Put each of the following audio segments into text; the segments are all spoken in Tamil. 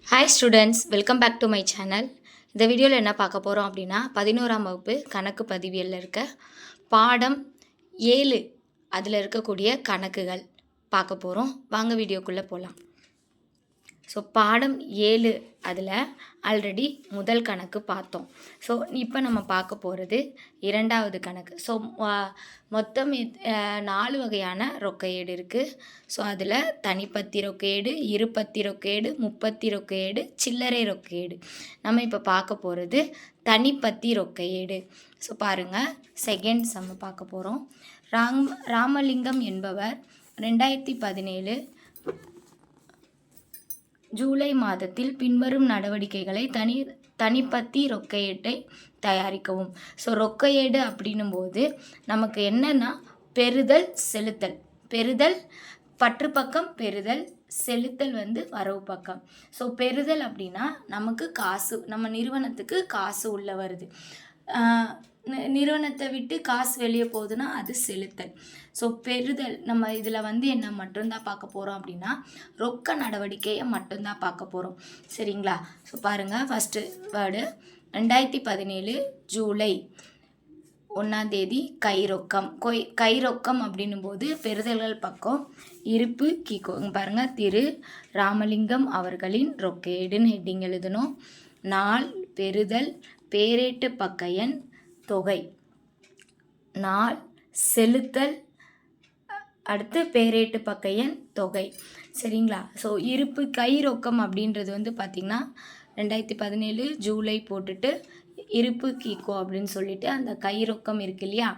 Hi students, welcome back to my channel. இந்த வீடியோவில் என்ன பார்க்க போகிறோம் அப்படின்னா 11ஆம் வகுப்பு கணக்கு பதிவியலில் இருக்க பாடம் 7 அதில் இருக்கக்கூடிய கணக்குகள் பார்க்க போகிறோம். வாங்க வீடியோக்குள்ளே போகலாம். ஸோ பாடம் 7 அதில் ஆல்ரெடி முதல் கணக்கு பார்த்தோம். ஸோ இப்போ நம்ம பார்க்க போகிறது இரண்டாவது கணக்கு. ஸோ மொத்தம் 4 வகையான ரொக்கையேடு இருக்குது. ஸோ அதில் தனிப்பத்தி ரொக்கையேடு, இருபத்தி ரொக்கையேடு, முப்பத்தி ரொக்கையேடு, சில்லறை ரொக்கையேடு. நம்ம இப்போ பார்க்க போகிறது தனிப்பத்தி ரொக்கையேடு. ஸோ பாருங்கள், செகண்ட் சம்ம பார்க்க போகிறோம். ராமலிங்கம் என்பவர் 2017 ஜூலை மாதத்தில் பின்வரும் நடவடிக்கைகளை தனிப்பத்தி ரொக்கையேட்டை தயாரிக்கவும். ஸோ ரொக்கையேடு அப்படின்னும் போது நமக்கு என்னென்னா பெறுதல், செலுத்தல். பெறுதல் பற்று பக்கம், பெறுதல் செலுத்தல் வரவு பக்கம். ஸோ பெறுதல் அப்படின்னா நமக்கு காசு, நம்ம நிறுவனத்துக்கு காசு உள்ள வருது. நிறுவனத்தை விட்டு காசு வெளியே போகுதுன்னா அது செலுத்தல். ஸோ பெறுதல் நம்ம இதில் என்ன மட்டும்தான் பார்க்க போகிறோம் அப்படின்னா ரொக்க நடவடிக்கையை மட்டும்தான் பார்க்க போகிறோம். சரிங்களா? ஸோ பாருங்கள், ஃபஸ்ட்டு வேர்டு 2017 ஜூலை 1 கை ரொக்கம். கை ரொக்கம் அப்படின்னும் போது பெறுதல்கள் பக்கம் இருப்பு கீக்கோ. பாருங்கள், திரு ராமலிங்கம் அவர்களின் ரொக்கையேடுன்னு ஹெட்டிங் எழுதணும். நாள் பெறுதல், பேரேட்டு பக்க எண், தொகை. நாள் செலுத்தல், அடுத்து பேரேட்டு பக்க எண், தொகை. சரிங்களா? ஸோ இருப்பு கை ரொக்கம் அப்படின்றது பார்த்திங்கன்னா 2017 ஜூலை போட்டுட்டு இருப்பு கீக்கோ அப்படின்னு சொல்லிட்டு அந்த கை ரொக்கம் இருக்கு இல்லையா,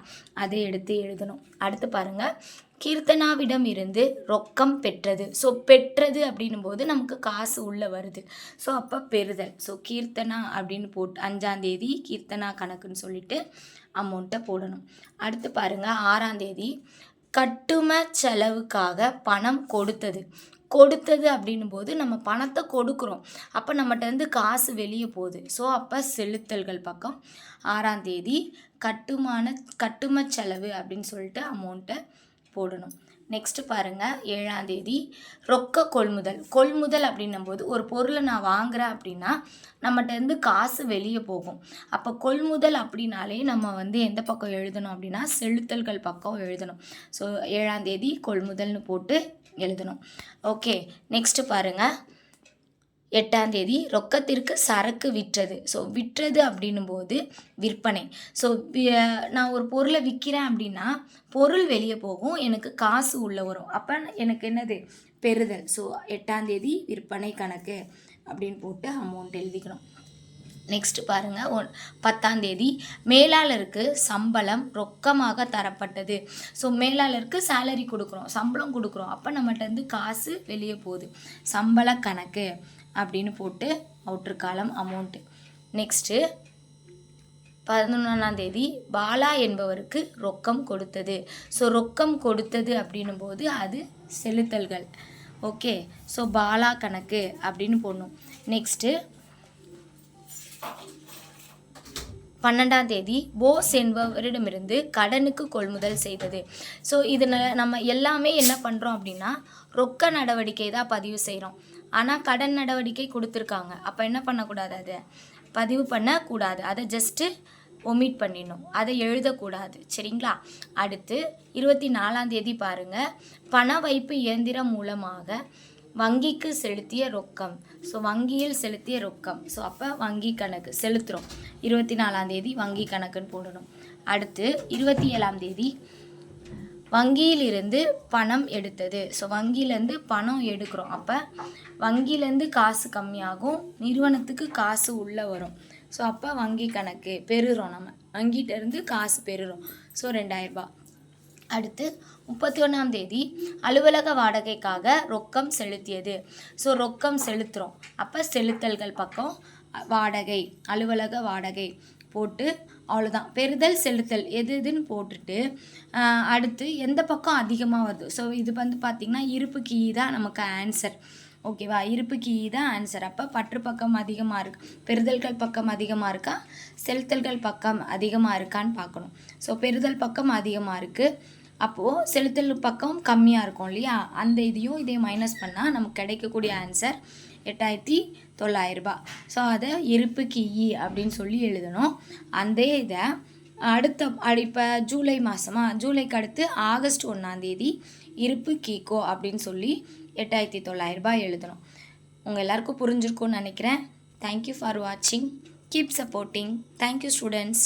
அதை எடுத்து எழுதணும். அடுத்து பாருங்கள், கீர்த்தனாவிடம் இருந்து ரொக்கம் பெற்றது. ஸோ பெற்றது அப்படின்னும் போது நமக்கு காசு உள்ளே வருது. ஸோ அப்போ பெறுதல். ஸோ கீர்த்தனா அப்படின்னு போட்டு 5 கீர்த்தனா கணக்குன்னு சொல்லிட்டு அமௌண்ட்டை போடணும். அடுத்து பாருங்கள், 6 கட்டும செலவுக்காக பணம் கொடுத்தது. கொடுத்தது அப்படின்னும் போது நம்ம பணத்தை கொடுக்குறோம், அப்போ நம்மகிட்ட காசு வெளியே போகுது. ஸோ அப்போ செலுத்தல்கள் பக்கம் 6 கட்டும செலவு அப்படின்னு சொல்லிட்டு அமௌண்ட்டை போடணும். நெக்ஸ்ட்டு பாருங்கள், 7 ரொக்க கொள்முதல். கொள்முதல் அப்படின்னும் போது ஒரு பொருளை நான் வாங்குகிறேன் அப்படின்னா நம்மகிட்ட காசு வெளியே போகும். அப்போ கொள்முதல் அப்படின்னாலே நம்ம எந்த பக்கம் எழுதணும் அப்படின்னா செலுத்தல்கள் பக்கம் எழுதணும். ஸோ 7 கொள்முதல்னு போட்டு எழுதணும். ஓகே, நெக்ஸ்ட்டு பாருங்கள், 8 ரொக்கத்திற்கு சரக்கு விற்றது. ஸோ விற்றது அப்படின்னும் போது விற்பனை. ஸோ நான் ஒரு பொருளை விற்கிறேன் அப்படின்னா பொருள் வெளியே போகும், எனக்கு காசு உள்ளே வரும். அப்போ எனக்கு என்னது? பெறுதல். ஸோ 8 விற்பனை கணக்கு அப்படின்னு போட்டு அமௌண்ட் எழுதிக்கணும். நெக்ஸ்ட் பாருங்கள், 10 மேலாளருக்கு சம்பளம் ரொக்கமாக தரப்பட்டது. ஸோ மேலாளருக்கு சேலரி கொடுக்குறோம், சம்பளம் கொடுக்குறோம், அப்போ நம்மகிட்ட காசு வெளியே போகுது. சம்பள கணக்கு அப்படின்னு போட்டு அவுட்ரு காலம் அமௌண்ட்டு. நெக்ஸ்ட்டு 11 பாலா என்பவருக்கு ரொக்கம் கொடுத்தது. ஸோ ரொக்கம் கொடுத்தது அப்படின்னும் போது அது செலுத்தல்கள். ஓகே, ஸோ பாலா கணக்கு அப்படின்னு போடணும். நெக்ஸ்ட்டு 12 போஸ் என்பவரிடமிருந்து கடனுக்கு கொள்முதல் செய்தது. ஸோ இதில் நம்ம எல்லாமே என்ன பண்ணுறோம் அப்படின்னா ரொக்க நடவடிக்கை தான் பதிவு செய்கிறோம். ஆனால் கடன் நடவடிக்கை கொடுத்துருக்காங்க, அப்போ என்ன பண்ணக்கூடாது? அதை பதிவு பண்ணக்கூடாது, அதை ஜஸ்ட்டு ஒமிட் பண்ணிடணும், அதை எழுதக்கூடாது. சரிங்களா? அடுத்து 24 பாருங்கள், பண வைப்பு இயந்திரம் மூலமாக வங்கிக்கு செலுத்திய ரொக்கம். ஸோ வங்கியில் செலுத்திய ரொக்கம். ஸோ அப்போ வங்கி கணக்கு செலுத்துகிறோம். 24 வங்கி கணக்குன்னு போடணும். அடுத்து 27 வங்கியிலிருந்து பணம் எடுத்தது. ஸோ வங்கியிலேருந்து பணம் எடுக்கிறோம், அப்போ வங்கியிலேருந்து காசு கம்மியாகும், நிறுவனத்துக்கு காசு உள்ளே வரும். ஸோ அப்போ வங்கி கணக்கு பெறுகிறோம், நம்ம வங்கிட்டேருந்து காசு பெறுகிறோம். ஸோ 2000 ரூபாய். அடுத்து 31 அலுவலக வாடகைக்காக ரொக்கம் செலுத்தியது. ஸோ ரொக்கம் செலுத்துகிறோம், அப்போ செலுத்தல்கள் பக்கம் வாடகை, அலுவலக வாடகை போட்டு அவ்வளோதான். பெறுதல், செலுத்தல் எதுன்னு போட்டுட்டு அடுத்து எந்த பக்கம் அதிகமாக வருது. ஸோ இது பார்த்திங்கன்னா இருப்பு கீ தான் நமக்கு ஆன்சர். ஓகேவா? இருப்பு கீ தான் ஆன்சர். அப்போ பற்று பக்கம் அதிகமாக இருக்கு, பெறுதல்கள் பக்கம் அதிகமாக இருக்கா, செலுத்தல்கள் பக்கம் அதிகமாக இருக்கான்னு பார்க்கணும். ஸோ பெறுதல் பக்கம் அதிகமாக இருக்குது, அப்போது செலுத்தல் பக்கம் கம்மியாக இருக்கும் இல்லையா, அந்த இதையும் மைனஸ் பண்ணால் நமக்கு கிடைக்கக்கூடிய ஆன்சர் 8,900 ஸோ அதை இருப்புக்கு அப்படின்னு சொல்லி எழுதணும். அந்த இதை இப்போ ஜூலை மாதமா, ஜூலைக்கு அடுத்து ஆகஸ்ட் 1 இருப்பு கீக்கோ அப்படின்னு சொல்லி 8,900 எழுதணும். உங்கள் எல்லாருக்கும் புரிஞ்சிருக்கும்னு நினைக்கிறேன். தேங்க்யூ ஃபார் வாட்சிங். Keep supporting. Thank you students.